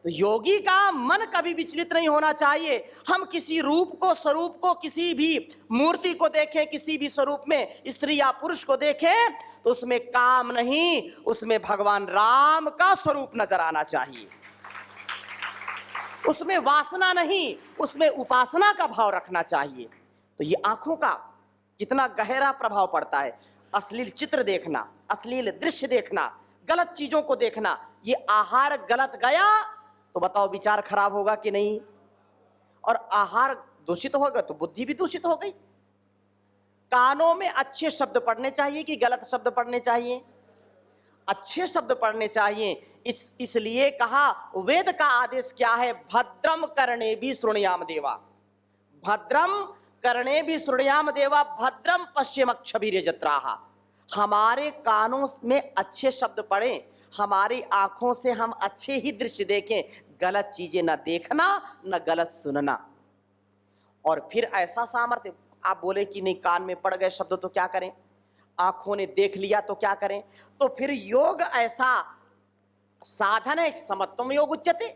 तो योगी का मन कभी विचलित नहीं होना चाहिए। हम किसी रूप को, स्वरूप को, किसी भी मूर्ति को देखें, किसी भी स्वरूप में स्त्री या पुरुष को देखें तो उसमें काम नहीं, उसमें भगवान राम का स्वरूप नजर आना चाहिए। उसमें वासना नहीं, उसमें उपासना का भाव रखना चाहिए। तो ये आंखों का कितना गहरा प्रभाव पड़ता है। अश्लील चित्र देखना, अश्लील दृश्य देखना, गलत चीजों को देखना, ये आहार गलत गया तो बताओ विचार खराब होगा कि नहीं? और आहार दूषित होगा तो बुद्धि भी दूषित हो गई। कानों में अच्छे शब्द पढ़ने चाहिए कि गलत शब्द पढ़ने चाहिए? अच्छे शब्द पढ़ने चाहिए। इसलिए कहा, वेद का आदेश क्या है? भद्रम कर्णे भी शृणुयाम देवा, भद्रम कर्णे भी शृणुयाम देवा, भद्रम पश्येमक्षभिर्यजत्राः। हमारे कानों में अच्छे शब्द पढ़ें, हमारी आंखों से हम अच्छे ही दृश्य देखें, गलत चीजें न देखना, न गलत सुनना। और फिर ऐसा सामर्थ्य, आप बोले कि नहीं कान में पड़ गए शब्द तो क्या करें, आंखों ने देख लिया तो क्या करें? तो फिर योग ऐसा साधन है, समत्वम योग उच्यते।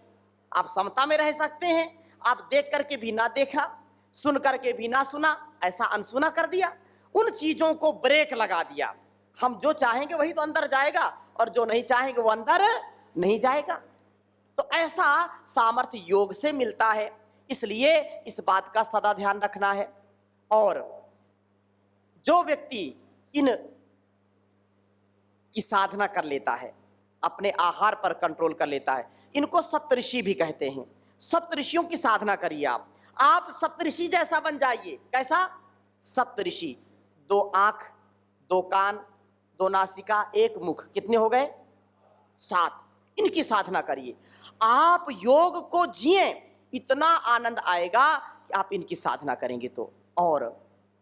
आप समता में रह सकते हैं। आप देख करके भी ना देखा, सुन करके भी ना सुना, ऐसा अनसुना कर दिया। उन चीजों को ब्रेक लगा दिया। हम जो चाहेंगे वही तो अंदर जाएगा और जो नहीं चाहेंगे वो अंदर नहीं जाएगा। तो ऐसा सामर्थ्य योग से मिलता है। इसलिए इस बात का सदा ध्यान रखना है। और जो व्यक्ति इन की साधना कर लेता है, अपने आहार पर कंट्रोल कर लेता है, इनको सप्तऋषि भी कहते हैं। सप्तऋषियों की साधना करिए आप सप्तऋषि जैसा बन जाइए। कैसा? सप्तऋषि, 2 आंख, 2 कान, 2 नासिका, 1 मुख, कितने हो गए? 7। इनकी साधना करिए। आप योग को जिए, इतना आनंद आएगा कि आप इनकी साधना करेंगे तो। और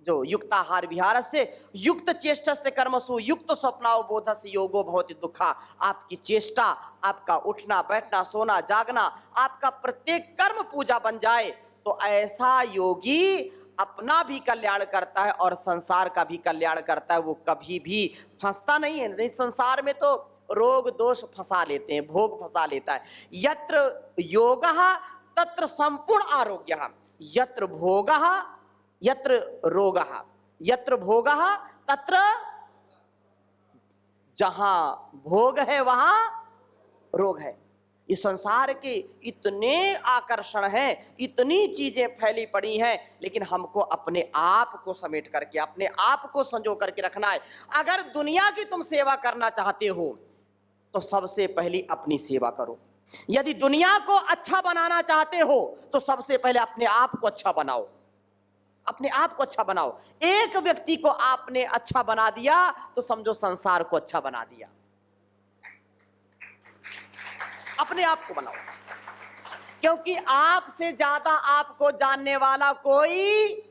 जो युक्ताहार विहार से युक्त चेष्टा से कर्मसु युक्त स्वप्नाओ बोधस्य योगो भवति दुखा। आपकी चेष्टा, आपका उठना बैठना सोना जागना, आपका प्रत्येक कर्म पूजा बन जाए तो ऐसा योगी अपना भी कल्याण करता है और संसार का भी कल्याण करता है। वो कभी भी फंसता नहीं है। नहीं, संसार में तो रोग दोष फंसा लेते हैं, भोग फंसा लेता है। यत्र योगः तत्र संपूर्ण आरोग्यः, यत्र भोगः यत्र रोगः, यत्र भोगः तत्र, जहां भोग है वहां रोग है। इस संसार के इतने आकर्षण हैं, इतनी चीजें फैली पड़ी हैं, लेकिन हमको अपने आप को समेट करके, अपने आप को संजो करके रखना है। अगर दुनिया की तुम सेवा करना चाहते हो तो सबसे पहले अपनी सेवा करो। यदि दुनिया को अच्छा बनाना चाहते हो तो सबसे पहले अपने आप को अच्छा बनाओ, अपने आप को अच्छा बनाओ। एक व्यक्ति को आपने अच्छा बना दिया तो समझो संसार को अच्छा बना दिया। अपने आप को बनाओ, क्योंकि आपसे ज्यादा आपको जानने वाला कोई,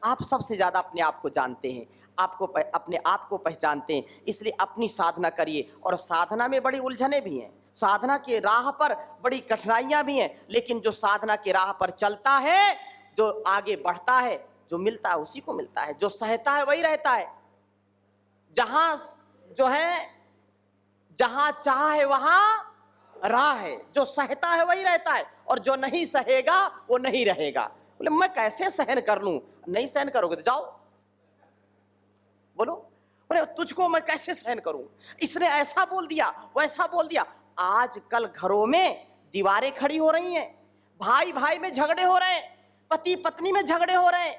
आप सबसे ज्यादा अपने आप को जानते हैं, आपको अपने आप को पहचानते हैं। इसलिए अपनी साधना करिए। और साधना में बड़ी उलझने भी हैं, साधना के राह पर बड़ी कठिनाइयां भी हैं, लेकिन जो साधना के राह पर चलता है, जो आगे बढ़ता है, जो मिलता है उसी को मिलता है, जो सहता है वही रहता है। जहां जो है, जहां चाह है वहां राह है, जो सहता है वही रहता है और जो नहीं सहेगा वो नहीं रहेगा। बोले मैं कैसे सहन कर लूं? नहीं सहन करोगे तो जाओ, बोलो। बोले तुझको मैं कैसे सहन करूं, इसने ऐसा बोल दिया वैसा बोल दिया। आजकल घरों में दीवारें खड़ी हो रही हैं, भाई भाई में झगड़े हो रहे हैं, पति पत्नी में झगड़े हो रहे हैं,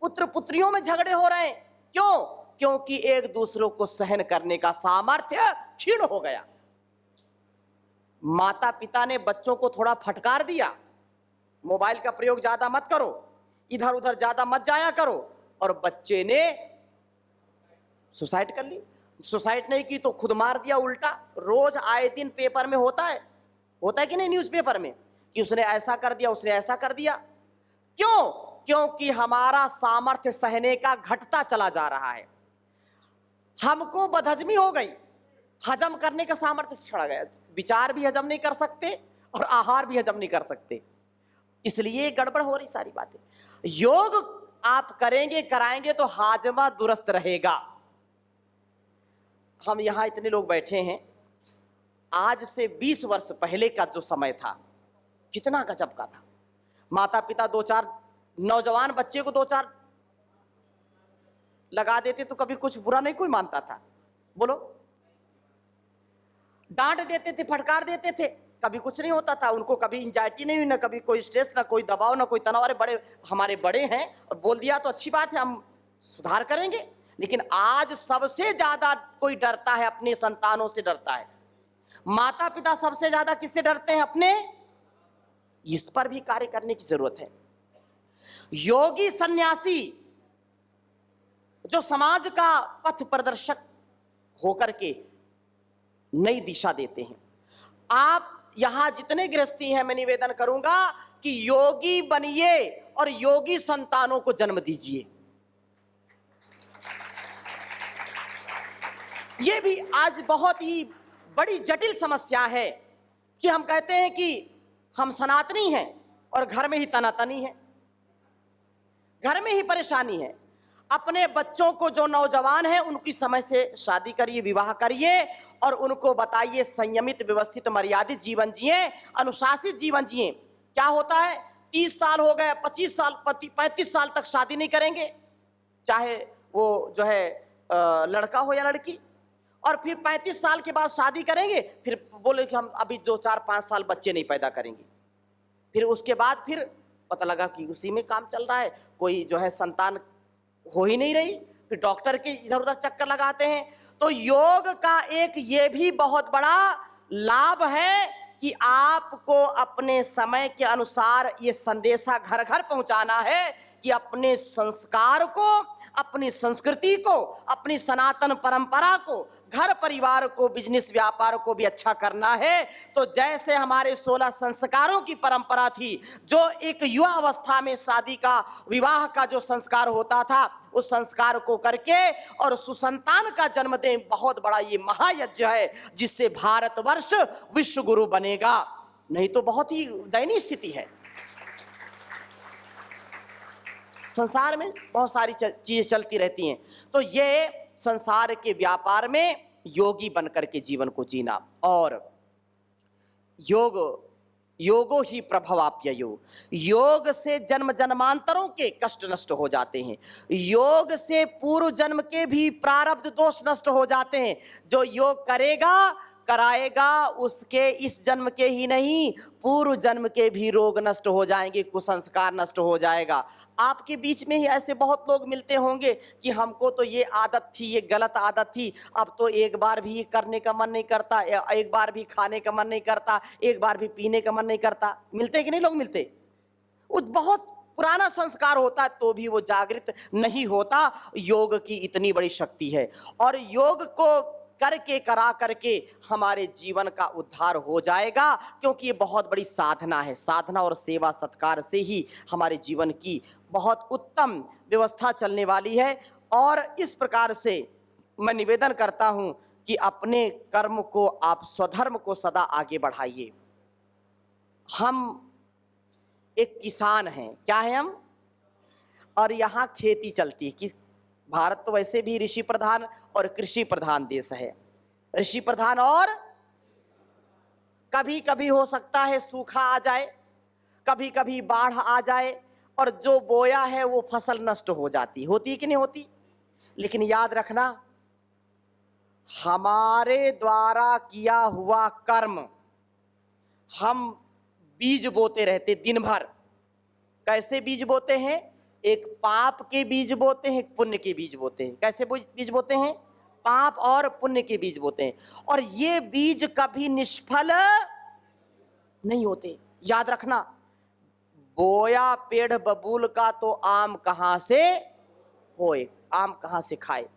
पुत्र पुत्रियों में झगड़े हो रहे हैं। क्यों? क्योंकि एक दूसरों को सहन करने का सामर्थ्य क्षीण हो गया। माता पिता ने बच्चों को थोड़ा फटकार दिया, मोबाइल का प्रयोग ज्यादा मत करो, इधर उधर ज्यादा मत जाया करो, और बच्चे ने सुसाइड कर ली। सुसाइड नहीं की तो खुद मार दिया उल्टा। रोज आए दिन पेपर में होता है कि नहीं, न्यूज़पेपर में, कि उसने ऐसा कर दिया, उसने ऐसा कर दिया। क्यों? क्योंकि हमारा सामर्थ्य सहने का घटता चला जा रहा है। हमको बदहजमी हो गई, हजम करने का सामर्थ्य छड़ गया। विचार भी हजम नहीं कर सकते और आहार भी हजम नहीं कर सकते, इसलिए गड़बड़ हो रही सारी बातें। योग आप करेंगे कराएंगे तो हाजमा दुरुस्त रहेगा। हम यहां इतने लोग बैठे हैं, आज से 20 वर्ष पहले का जो समय था कितना गजब का था। माता पिता 2-4 नौजवान बच्चे को 2-4 लगा देते तो कभी कुछ बुरा नहीं कोई मानता था, बोलो। डांट देते थे, फटकार देते थे, कभी कुछ नहीं होता था। उनको कभी एंजाइटी नहीं हुई, ना कभी कोई स्ट्रेस, ना कोई दबाव, ना कोई तनाव। अरे बड़े हमारे बड़े हैं और बोल दिया तो अच्छी बात है, हम सुधार करेंगे। लेकिन आज सबसे ज्यादा कोई डरता है, अपने संतानों से डरता है। माता पिता सबसे ज्यादा किससे डरते हैं? अपने। इस पर भी कार्य करने की जरूरत है। योगी सन्यासी जो समाज का पथ प्रदर्शक होकर के नई दिशा देते हैं। आप यहां जितने गृहस्थी हैं, मैं निवेदन करूंगा कि योगी बनिए और योगी संतानों को जन्म दीजिए। यह भी आज बहुत ही बड़ी जटिल समस्या है कि हम कहते हैं कि हम सनातनी हैं और घर में ही तनातनी है, घर में ही परेशानी है। अपने बच्चों को, जो नौजवान हैं, उनकी समय से शादी करिए, विवाह करिए और उनको बताइए संयमित, व्यवस्थित, मर्यादित जीवन जिए, अनुशासित जीवन जिए। क्या होता है, 30 साल हो गए, 25 साल, 35 साल तक शादी नहीं करेंगे, चाहे वो जो है लड़का हो या लड़की, और फिर 35 साल के बाद शादी करेंगे, फिर बोले कि हम अभी 2-4-5 साल बच्चे नहीं पैदा करेंगे। फिर उसके बाद फिर पता लगा कि उसी में काम चल रहा है, कोई जो है संतान हो ही नहीं रही, फिर डॉक्टर के इधर उधर चक्कर लगाते हैं। तो योग का एक ये भी बहुत बड़ा लाभ है कि आपको अपने समय के अनुसार ये संदेशा घर घर पहुंचाना है कि अपने संस्कार को, अपनी संस्कृति को, अपनी सनातन परंपरा को, घर परिवार को, बिजनेस व्यापार को भी अच्छा करना है। तो जैसे हमारे 16 संस्कारों की परंपरा थी, जो एक युवा अवस्था में शादी का, विवाह का जो संस्कार होता था, उस संस्कार को करके और सुसंतान का जन्म दें, बहुत बड़ा ये महायज्ञ है जिससे भारतवर्ष विश्व गुरु बनेगा। नहीं तो बहुत ही दयनीय स्थिति है। संसार में बहुत सारी चीजें चलती रहती हैं, तो ये संसार के व्यापार में योगी बनकर के जीवन को जीना। और योगो ही प्रभवाप्ययो, योग से जन्म जन्मांतरों के कष्ट नष्ट हो जाते हैं, योग से पूर्व जन्म के भी प्रारब्ध दोष नष्ट हो जाते हैं। जो योग करेगा, कराएगा, उसके इस जन्म के ही नहीं, पूर्व जन्म के भी रोग नष्ट हो जाएंगे, कुसंस्कार नष्ट हो जाएगा। आपके बीच में ही ऐसे बहुत लोग मिलते होंगे कि हमको तो ये आदत थी, ये गलत आदत थी, अब तो एक बार भी करने का मन नहीं करता, एक बार भी खाने का मन नहीं करता, एक बार भी पीने का मन नहीं करता। मिलते कि नहीं लोग? मिलते। वो बहुत पुराना संस्कार होता है तो भी वो जागृत नहीं होता। योग की इतनी बड़ी शक्ति है और योग को करके, करा करके हमारे जीवन का उद्धार हो जाएगा, क्योंकि ये बहुत बड़ी साधना है। साधना और सेवा सत्कार से ही हमारे जीवन की बहुत उत्तम व्यवस्था चलने वाली है। और इस प्रकार से मैं निवेदन करता हूं कि अपने कर्म को, आप स्वधर्म को सदा आगे बढ़ाइए। हम एक किसान हैं, क्या है हम? और यहाँ खेती चलती है। किस भारत तो वैसे भी ऋषि प्रधान और कृषि प्रधान देश है। ऋषि प्रधान, और कभी कभी हो सकता है सूखा आ जाए, कभी कभी बाढ़ आ जाए और जो बोया है वो फसल नष्ट हो जाती, होती कि नहीं होती? लेकिन याद रखना, हमारे द्वारा किया हुआ कर्म, हम बीज बोते रहते दिन भर। कैसे बीज बोते हैं? एक पाप के बीज बोते हैं, एक पुण्य के बीज बोते हैं। कैसे बीज बोते हैं? पाप और पुण्य के बीज बोते हैं। और ये बीज कभी निष्फल नहीं होते। याद रखना, बोया पेड़ बबूल का तो आम कहां से होए, आम कहां से खाए।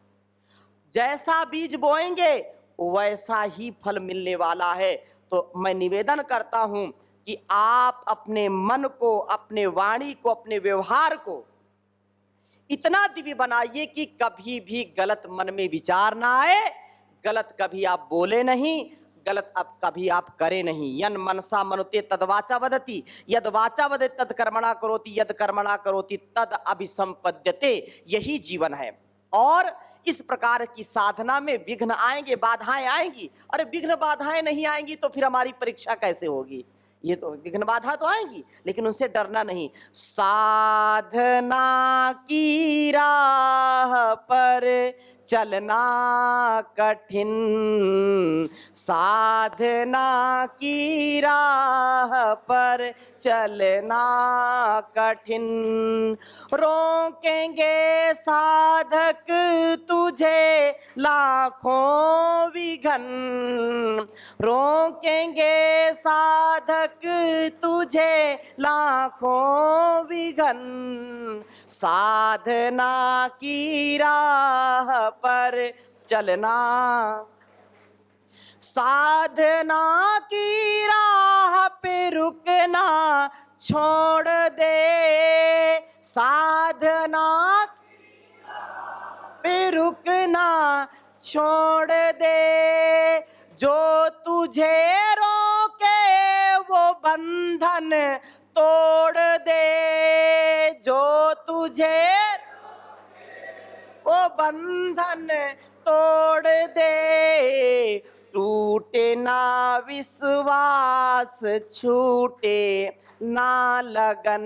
जैसा बीज बोएंगे वैसा ही फल मिलने वाला है। तो मैं निवेदन करता हूं कि आप अपने मन को, अपने वाणी को, अपने व्यवहार को इतना दिव्य बनाइए कि कभी भी गलत मन में विचार ना आए, गलत कभी आप बोले नहीं, गलत अब कभी आप करें नहीं। यन मनसा मनुते तद वाचा वदति, यद वाचा वदति तद कर्मणा करोति, यद कर्मणा करोति तद अभिसंपद्यते। यही जीवन है। और इस प्रकार की साधना में विघ्न आएंगे, बाधाएं आएंगी। अरे विघ्न बाधाएं नहीं आएंगी तो फिर हमारी परीक्षा कैसे होगी? ये तो विघ्न बाधा तो आएंगी, लेकिन उनसे डरना नहीं। साधना की राह पर चलना कठिन, साधना की राह पर चलना कठिन, रोकेंगे साधक तुझे लाखों विघन, रोकेंगे साधक तुझे लाखों विघन, साधना की राह पर चलना, साधना की राह पे रुकना छोड़ दे, साधना पे रुकना छोड़ दे, जो तुझे रोके वो बंधन तोड़ दे, जो तुझे वो बंधन तोड़ दे, टूटे ना विश्वास छूटे ना लगन,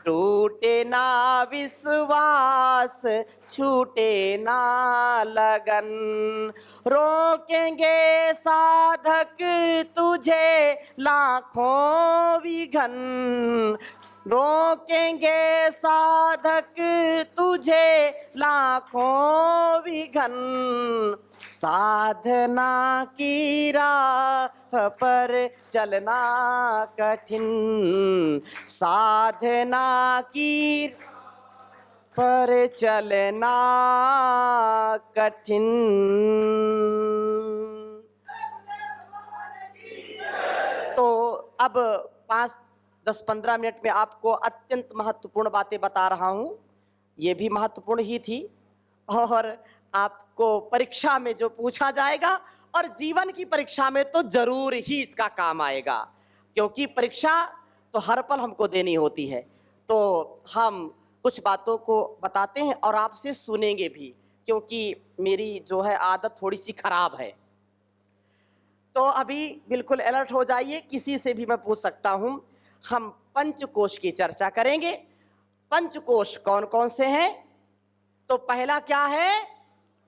टूटे ना विश्वास छूटे ना लगन, रोकेंगे साधक तुझे लाखों विघन, रोकेंगे साधक तुझे लाखों विघन, साधना की राह पर चलना कठिन, साधना की पर चलना कठिन। तो अब 5-10-15 मिनट में आपको अत्यंत महत्वपूर्ण बातें बता रहा हूँ। ये भी महत्वपूर्ण ही थी, और आपको परीक्षा में जो पूछा जाएगा और जीवन की परीक्षा में तो जरूर ही इसका काम आएगा, क्योंकि परीक्षा तो हर पल हमको देनी होती है। तो हम कुछ बातों को बताते हैं और आपसे सुनेंगे भी, क्योंकि मेरी जो है आदत थोड़ी सी खराब है। तो अभी बिल्कुल अलर्ट हो जाइए, किसी से भी मैं पूछ सकता हूँ। हम पंचकोश की चर्चा करेंगे। पंचकोश कौन कौन से हैं? तो पहला क्या है?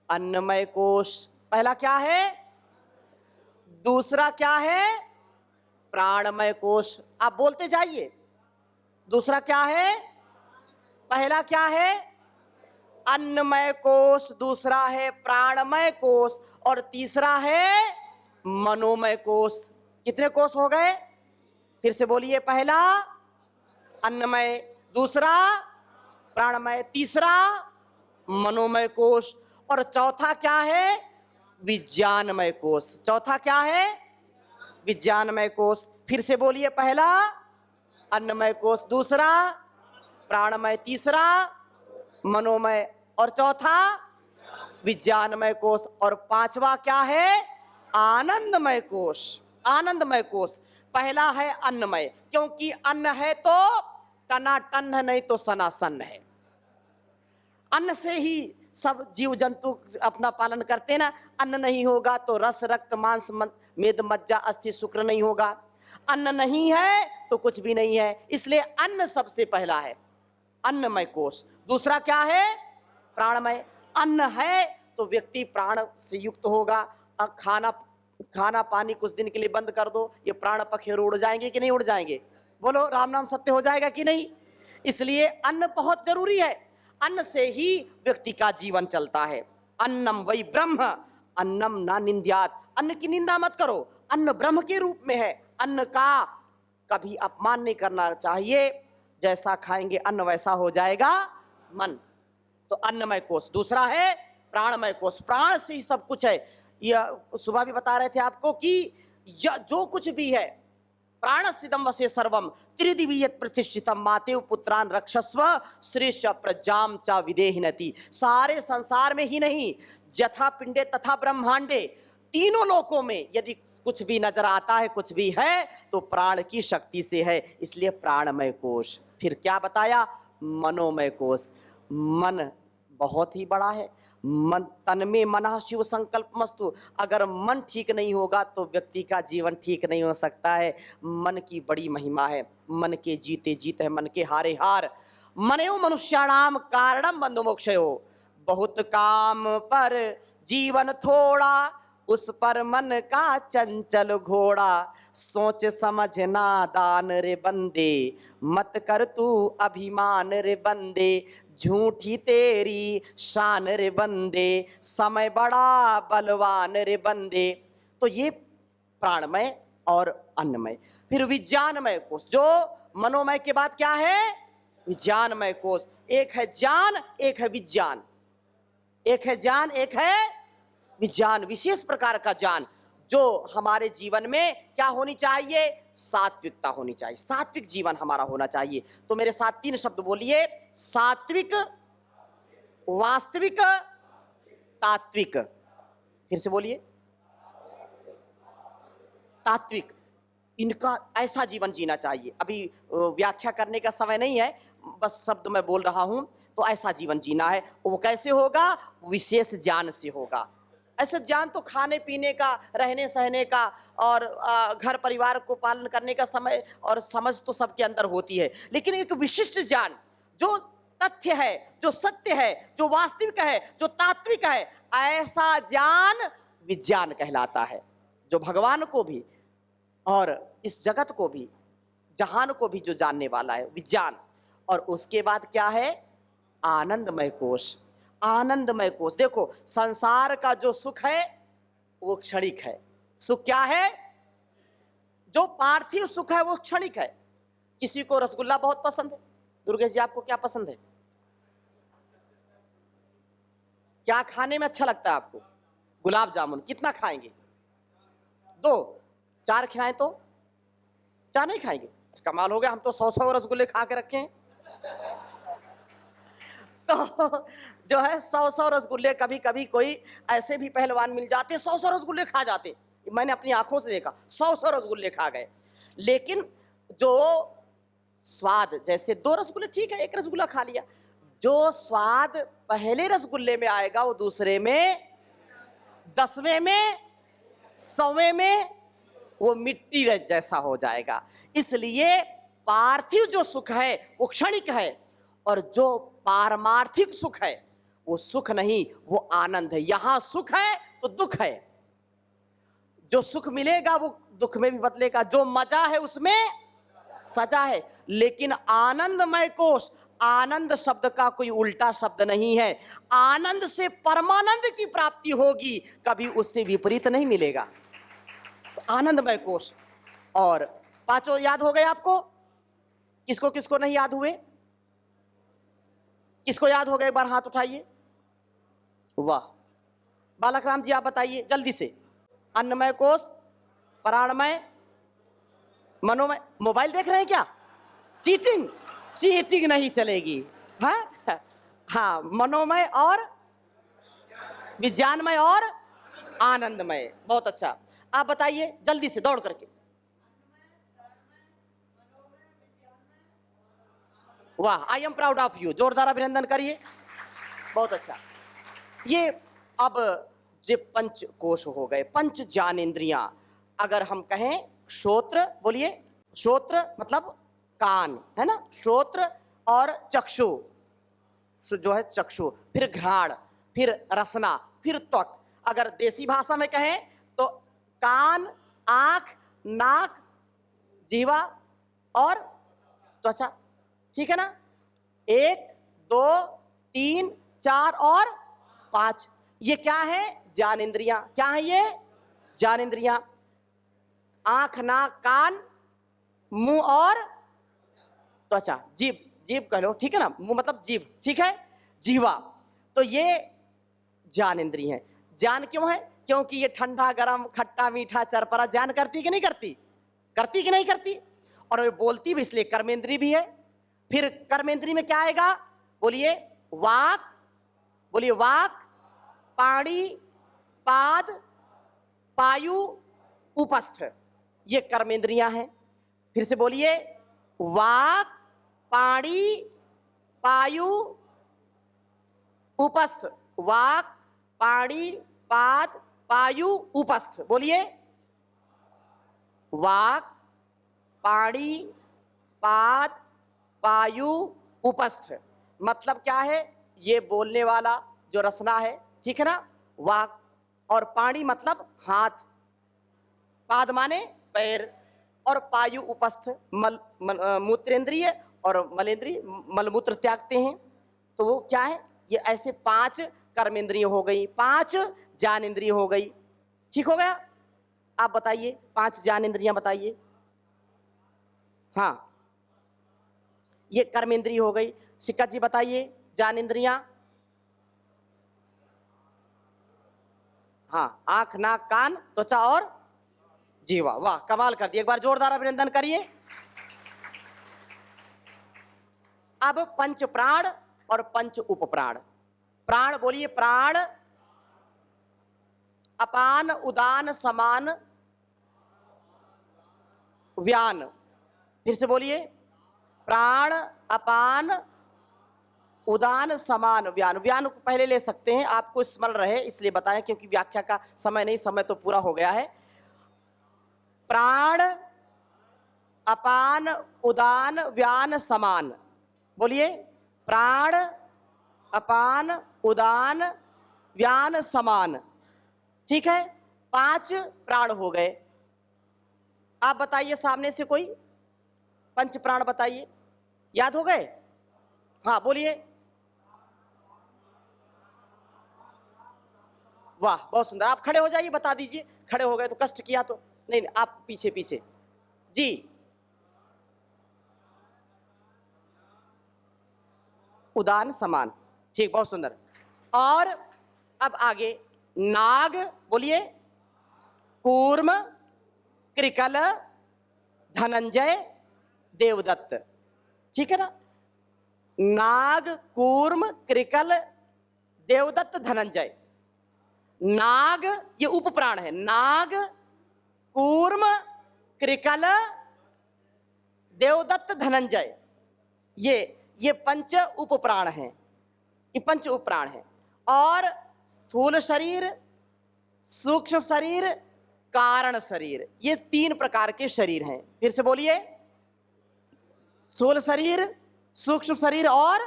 अन्नमय कोश। पहला क्या है? दूसरा क्या है? प्राणमय कोश। आप बोलते जाइए। दूसरा क्या है? पहला क्या है? अन्नमय कोश, दूसरा है प्राणमय कोश, और तीसरा है मनोमय कोश। कितने कोश हो गए? फिर से बोलिए। पहला अन्नमय, दूसरा प्राणमय, तीसरा मनोमय कोश, और चौथा क्या है? विज्ञानमय कोश। चौथा क्या है? विज्ञानमय कोश। फिर से बोलिए। पहला अन्नमय कोश, दूसरा प्राणमय, तीसरा मनोमय, और चौथा विज्ञानमय कोश, और पांचवा क्या है? आनंदमय कोश। आनंदमय कोश। पहला है अन्नमय, क्योंकि अन्न है तो टनाटन है, नहीं तो सनासन है। अन्न से ही सब जीव जंतु अपना पालन करते ना। अन्न नहीं होगा तो रस, रक्त, मांस, मेद, मज्जा, अस्थि, शुक्र नहीं होगा। अन्न नहीं है तो कुछ भी नहीं है। इसलिए अन्न सबसे पहला है, अन्नमय कोश। दूसरा क्या है? प्राणमय। अन्न है तो व्यक्ति प्राण से युक्त होगा। खाना पानी कुछ दिन के लिए बंद कर दो, ये प्राण पखेरु उड़ जाएंगे कि नहीं उड़ जाएंगे? बोलो, राम नाम सत्य हो जाएगा कि नहीं? इसलिए अन्न बहुत जरूरी है। अन्न से ही व्यक्ति का जीवन चलता है। अन्नम वै ब्रह्म, अन्नम ना निंद्यात। अन्न की निंदा मत करो, अन्न ब्रह्म के रूप में है। अन्न का कभी अपमान नहीं करना चाहिए। जैसा खाएंगे अन्न वैसा हो जाएगा मन। तो अन्नमय कोश। दूसरा है प्राणमय कोश। प्राण से ही सब कुछ है। यह सुबह भी बता रहे थे आपको कि जो कुछ भी है, प्राणसिदम वसे सर्वम त्रिदिवीयत प्रतिष्ठितम मातेव पुत्रान रक्षस्व श्रेष्ठ प्रजाम च विदेहिनति। सारे संसार में ही नहीं, जथा पिंडे तथा ब्रह्मांडे, तीनों लोकों में यदि कुछ भी नजर आता है, कुछ भी है, तो प्राण की शक्ति से है। इसलिए प्राणमय कोश। फिर क्या बताया? मनोमय कोश। मन बहुत ही बड़ा है। मन तन में मना शिव संकल्प मस्तु। अगर मन ठीक नहीं होगा तो व्यक्ति का जीवन ठीक नहीं हो सकता है। मन की बड़ी महिमा है। मन के जीते जीत है, मन के हारे हार। मनेव मनुष्याणाम कारणम बंधु मोक्षयो। बहुत काम पर जीवन थोड़ा, उस पर मन का चंचल घोड़ा। सोच समझ नादान रे बंदे, मत कर तू अभिमान रे बंदे। झूठी तेरी शान रे बंदे, समय बड़ा बलवान रे बंदे। तो ये प्राणमय और अन्नमय। फिर विज्ञानमय कोश, जो मनोमय के बाद क्या है? विज्ञानमय कोश। एक है ज्ञान, एक है विज्ञान। एक है ज्ञान, एक है विज्ञान। विशेष प्रकार का ज्ञान जो हमारे जीवन में क्या होनी चाहिए? सात्विकता होनी चाहिए। सात्विक जीवन हमारा होना चाहिए। तो मेरे साथ 3 शब्द बोलिए: सात्विक, वास्तविक, तात्विक। फिर से बोलिए, तात्विक। इनका ऐसा जीवन जीना चाहिए। अभी व्याख्या करने का समय नहीं है, बस शब्द मैं बोल रहा हूं। तो ऐसा जीवन जीना है। वो कैसे होगा? विशेष ज्ञान से होगा। ऐसे ज्ञान तो खाने पीने का, रहने सहने का और घर परिवार को पालन करने का समय और समझ तो सबके अंदर होती है, लेकिन एक विशिष्ट ज्ञान जो तथ्य है, जो सत्य है, जो वास्तविक है, जो तात्विक है, ऐसा ज्ञान विज्ञान कहलाता है। जो भगवान को भी और इस जगत को भी, जहान को भी जो जानने वाला है, विज्ञान। और उसके बाद क्या है? आनंदमय कोश। आनंदमय कोश। देखो, संसार का जो सुख है वो क्षणिक है। सुख क्या है? जो पार्थिव सुख है वो क्षणिक है। किसी को रसगुल्ला बहुत पसंद है। दुर्गेश जी, आपको क्या पसंद है? क्या खाने में अच्छा लगता है आपको? गुलाब जामुन। कितना खाएंगे? 2, 4 खिलाएं तो 4 नहीं खाएंगे? कमाल हो गया, हम तो 100 रसगुल्ले खा के रखे हैं। तो जो है 100 रसगुल्ले, कभी कभी कोई ऐसे भी पहलवान मिल जाते 100 रसगुल्ले खा जाते। मैंने अपनी आंखों से देखा, 100 रसगुल्ले खा गए। लेकिन जो स्वाद, जैसे 2 रसगुल्ले ठीक है, 1 रसगुल्ला खा लिया, जो स्वाद पहले रसगुल्ले में आएगा वो दूसरे में, 10वें में, 100वें में वो मिट्टी जैसा हो जाएगा। इसलिए पार्थिव जो सुख है वो क्षणिक है, और जो पारमार्थिक सुख है वो सुख नहीं, वो आनंद है। यहां सुख है तो दुख है। जो सुख मिलेगा वो दुख में भी बदलेगा। जो मजा है उसमें सजा है। लेकिन आनंदमय कोश, आनंद शब्द का कोई उल्टा शब्द नहीं है। आनंद से परमानंद की प्राप्ति होगी, कभी उससे विपरीत नहीं मिलेगा। तो आनंदमय कोश। और 5 याद हो गए आपको? किसको किसको नहीं याद हुए? किसको याद हो गए? एक बार हाथ उठाइए। वाह, बालक राम जी आप बताइए जल्दी से। अन्नमय कोश, प्राणमय, मनोमय। मोबाइल देख रहे हैं क्या? चीटिंग, चीटिंग नहीं चलेगी। हाँ हाँ, मनोमय और विज्ञानमय और आनंदमय। बहुत अच्छा, आप बताइए जल्दी से दौड़ करके। वाह, I am proud of you. जोरदार अभिनंदन करिए। बहुत अच्छा। ये अब जे पंच कोश हो गए, पंच ज्ञानेंद्रियां। अगर हम कहें श्रोत्र, बोलिए, श्रोत्र मतलब कान है ना, श्रोत्र और चक्षु जो है चक्षु, फिर घ्राण, फिर रसना, फिर त्वक। अगर देसी भाषा में कहें तो कान, आंख, नाक, जीवा और त्वचा। ठीक है ना? 1, 2, 3, 4 और 5। ये क्या है? ज्ञानेंद्रियां। क्या है ये? ज्ञानेंद्रियां। आंख, नाक, कान, मुंह और त्वचा। जीभ, जीभ कह लो, ठीक है ना? मुंह मतलब जीभ, ठीक है? जीवा। तो ये ज्ञानेंद्रिय है। ज्ञान क्यों है? क्योंकि ये ठंडा, गरम, खट्टा, मीठा, चरपरा ज्ञान करती कि नहीं करती? करती कि नहीं करती? और ये बोलती भी, इसलिए कर्मेंद्री भी है। फिर कर्मेंद्री में क्या आएगा? बोलिए, वाक, बोलिए वाक, पाणी, पाद, पायु, उपस्थ। ये कर्मेंद्रियां हैं। फिर से बोलिए, वाक, पाणी, पायु, उपस्थ। वाक, पाणी, पाद, पायु, उपस्थ। बोलिए, वाक, पाणी, पाद, पायु, उपस्थ। मतलब क्या है? ये बोलने वाला जो रसना है, ठीक है ना, वाक, और पाणी मतलब हाथ, पाद माने पैर, और पायु उपस्थ मूत्रेंद्रिय और मलेंद्रिय, मलमूत्र त्यागते हैं। तो वो क्या है? ये ऐसे 5 कर्मेंद्रिय हो गई, 5 ज्ञानेंद्रिय हो गई। ठीक हो गया? आप बताइए 5 ज्ञानेंद्रियां बताइए। हाँ, ये कर्मेंद्रिय हो गई। सिक्का जी बताइए ज्ञानेंद्रियां। हाँ, आंख, नाक, कान, त्वचा और जीवा। वाह, कमाल कर दिया। एक बार जोरदार अभिनंदन करिए। अब पंच प्राण और पंच उपप्राण। प्राण बोलिए, प्राण, अपान, उदान, समान, व्यान। फिर से बोलिए, प्राण, अपान, उदान, समान, व्यान। व्यान को पहले ले सकते हैं, आपको स्मरण रहे इसलिए बताएं, क्योंकि व्याख्या का समय नहीं, समय तो पूरा हो गया है। प्राण, अपान, उदान, व्यान, समान। बोलिए, प्राण, अपान, उदान, व्यान, समान। ठीक है, 5 प्राण हो गए। आप बताइए सामने से कोई पंच प्राण बताइए, याद हो गए? हाँ बोलिए। वाह, बहुत सुंदर। आप खड़े हो जाइए, बता दीजिए। खड़े हो गए तो कष्ट किया तो नहीं, आप पीछे पीछे जी। उदान, समान, ठीक, बहुत सुंदर। और अब आगे नाग। बोलिए, कूर्म, कृकल, धनंजय, देवदत्त। ठीक है ना? नाग, कूर्म, कृकल, देवदत्त, धनंजय। नाग ये उपप्राण है। नाग, कूर्म, कृकल, देवदत्त, धनंजय, ये पंच उपप्राण हैं। ये पंच उपप्राण हैं। और स्थूल शरीर, सूक्ष्म शरीर, कारण शरीर, ये 3 प्रकार के शरीर हैं। फिर से बोलिए, स्थूल शरीर, सूक्ष्म शरीर और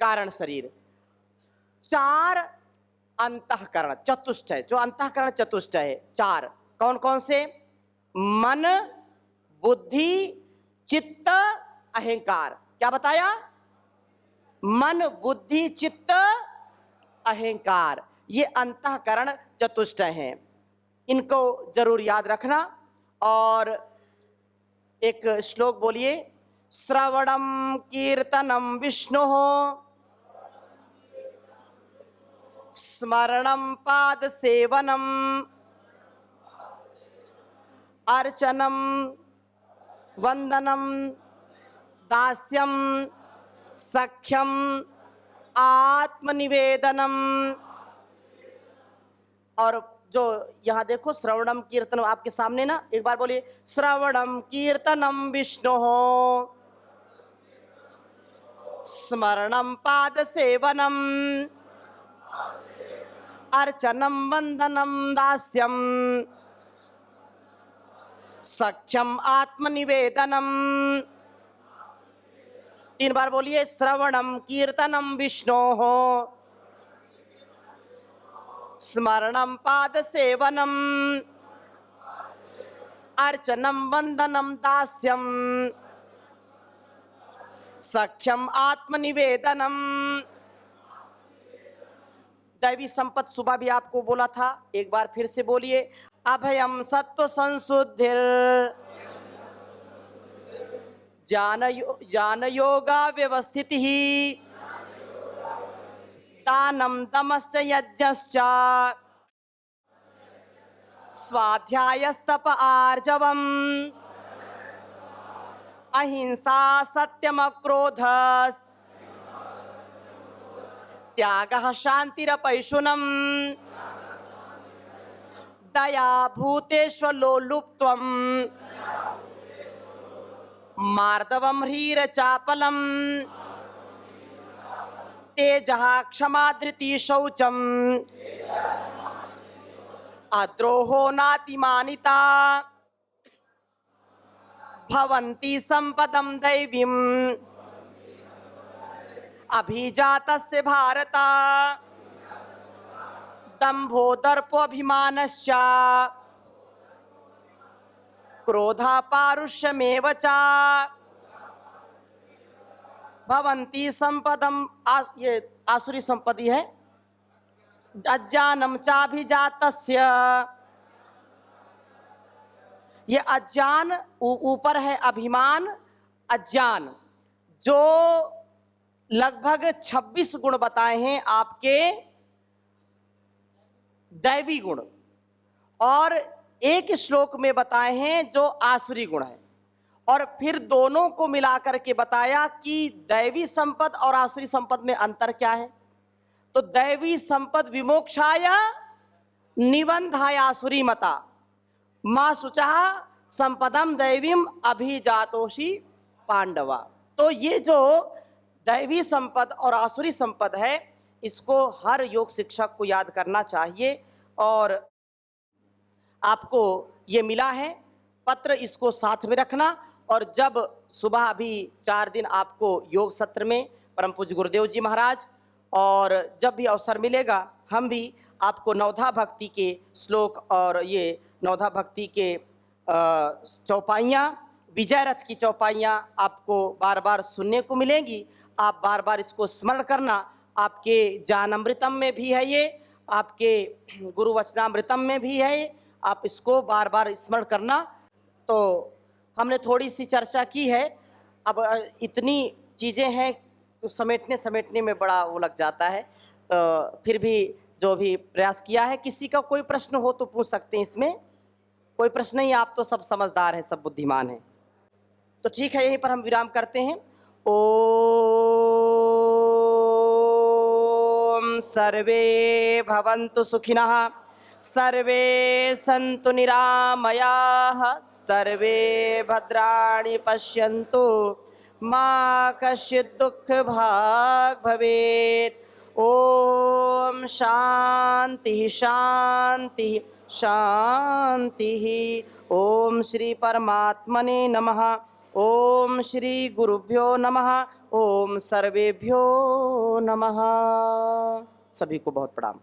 कारण शरीर। 4 अंतःकरण चतुष्टय, जो अंतःकरण चतुष्टय है, 4 कौन कौन से? मन, बुद्धि, चित्त, अहंकार। क्या बताया? मन, बुद्धि, चित्त, अहंकार, ये अंतःकरण चतुष्टय हैं। इनको जरूर याद रखना। और एक श्लोक बोलिए, श्रवणम कीर्तनम विष्णु, स्मरणम पाद सेवनम, अर्चनम वंदनम दास्यम सख्यम आत्मनिवेदनम। और जो यहाँ देखो, श्रवणम कीर्तन आपके सामने ना, एक बार बोलिए, श्रवणम कीर्तनम विष्णु, स्मरणम पाद सेवनम, अर्चनम वंदनम दास्यम सख्यम आत्मनिवेदनम। 3 बार बोलिए, श्रवणम कीर्तनम विष्णो, स्मरणम पाद सेवनम, अर्चनम वंदनम दास्यम सख्यम आत्मनिवेदनम। दैवी संपत्ति सुबह भी आपको बोला था, एक बार फिर से बोलिए, अभयम सत्व संशुद्धिर, ज्ञान योगा व्यवस्थिति, दानम दमश्च यज्ञश्च, स्वाध्यायस्तप आर्जवम, अहिंसा सत्यम क्रोध, त्यागः शांतिरपैशुनम, दया भूतेष्वलोलुप्त्वम, मार्दवम ह्रीर चापलम, तेजः क्षमा धृतिः शौचम् अद्रोहो नातिमानिता भवन्ति सम्पदं दैवीम् अभिजातस्य भारत दम्भो दर्पोऽभिमानश्च क्रोधः पारुष्यमेव च भवन्ति सम्पदम। ये आसुरी संपत्ति है। अज्ञानम चाभिजातस्य, ये अज्ञान ऊपर है, अभिमान अज्ञान, जो लगभग 26 गुण बताए हैं आपके दैवी गुण, और एक श्लोक में बताए हैं जो आसुरी गुण है, और फिर दोनों को मिलाकर के बताया कि दैवी संपद और आसुरी संपद में अंतर क्या है। तो दैवी संपद विमोक्षाय निबंधाय आसुरी मता मां शुचः संपदम दैवीम अभिजातोषि पांडवा। तो ये जो दैवी संपद और आसुरी संपद है, इसको हर योग शिक्षक को याद करना चाहिए। और आपको ये मिला है पत्र, इसको साथ में रखना। और जब सुबह अभी 4 दिन आपको योग सत्र में परम पूज्य गुरुदेव जी महाराज, और जब भी अवसर मिलेगा हम भी आपको नवधा भक्ति के श्लोक और ये नवधा भक्ति के चौपाइयाँ, विजय रथ की चौपाइयाँ आपको बार बार सुनने को मिलेंगी। आप बार बार इसको स्मरण करना। आपके ज्ञानामृतम में भी है ये, आपके गुरु वचनामृतम में भी है, आप इसको बार बार स्मरण करना। तो हमने थोड़ी सी चर्चा की है, अब इतनी चीज़ें हैं तो समेटने में बड़ा वो लग जाता है। तो फिर भी जो भी प्रयास किया है, किसी का कोई प्रश्न हो तो पूछ सकते हैं। इसमें कोई प्रश्न नहीं, आप तो सब समझदार हैं, सब बुद्धिमान हैं। तो ठीक है, यहीं पर हम विराम करते हैं। ओम सर्वे भवन्तु सुखिनः, सर्वे सन्तु निरामयाः, सर्वे भद्राणि पश्यन्तु, मा कश्चित् दुःखभाग् भवेत्। ओम शांति शांति शांति। ओम श्री परमात्मने नमः। ओम श्री गुरुभ्यो नमः। ओम सर्वेभ्यो नमः। सभी को बहुत प्रणाम।